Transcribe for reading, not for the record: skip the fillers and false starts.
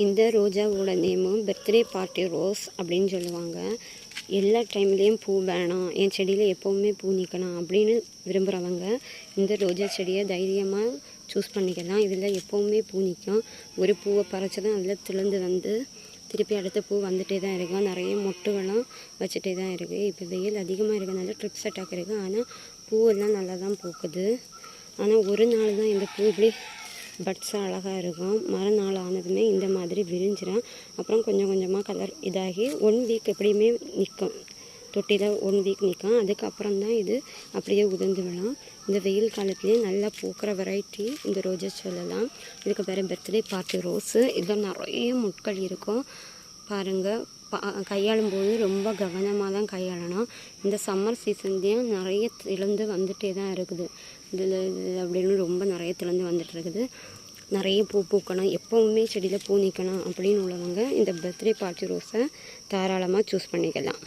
இந்த ரோஜாவோட நேமும் birthday party rose அப்படின்னு சொல்லுவாங்க. எல்லா டைம்லேயும் பூ வேணாம், என் செடியில் எப்போவுமே பூ நிற்கணும் அப்படின்னு விரும்புகிறவங்க இந்த ரோஜா செடியை தைரியமாக சூஸ் பண்ணிக்கலாம். இதில் எப்போவுமே பூ நிற்கும். ஒரு பூவை பறிச்சதும் அதில் திறந்து வந்து திருப்பி அடுத்த பூ வந்துகிட்டே தான் இருக்கும். நிறைய மொட்டுகளும் வச்சுட்டே தான் இருக்குது. இப்போ வெயில் அதிகமாக இருக்கிறதுனால ட்ரிப்ஸ் அட்டாக் இருக்குது. ஆனால் பூவெல்லாம் நல்லா தான் பூக்குது. ஆனால் ஒரு நாள் தான் இந்த பூ இப்படி பட்ஸாக அழகாக இருக்கும். மறுநாள் ஆனதுமே இந்த மாதிரி விரிஞ்சிடும். அப்புறம் கொஞ்சம் கொஞ்சமாக கலர் இதாகி 1 வீக் எப்படியுமே நிற்கும். தொட்டியில் 1 வீக் நிற்கும். அதுக்கப்புறம் தான் இது அப்படியே உதிர்ந்து விடும். இந்த வெயில் காலத்துலேயே நல்லா பூக்கிற வெரைட்டி இந்த ரோஜா சொல்லலாம். இதுக்கு பேர் பர்த்டே பார்ட்டி ரோஸு. இதில் நிறைய முட்கள் இருக்கும் பாருங்கள். கையாளும் போது ரொம்ப கவனமாக தான் கையாளணும். இந்த சம்மர் சீசன்லேயும் நிறைய திறந்து வந்துகிட்டே தான் இருக்குது. இதில் அப்படின்னு ரொம்ப நிறைய திறந்து வந்துட்டு இருக்குது. நிறைய பூ பூக்கணும், எப்போவுமே செடியில் பூ நிற்கணும் அப்படின்னு உள்ளவங்க இந்த பர்த்டே பார்ட்டி ரோஸை தாராளமாக சூஸ் பண்ணிக்கலாம்.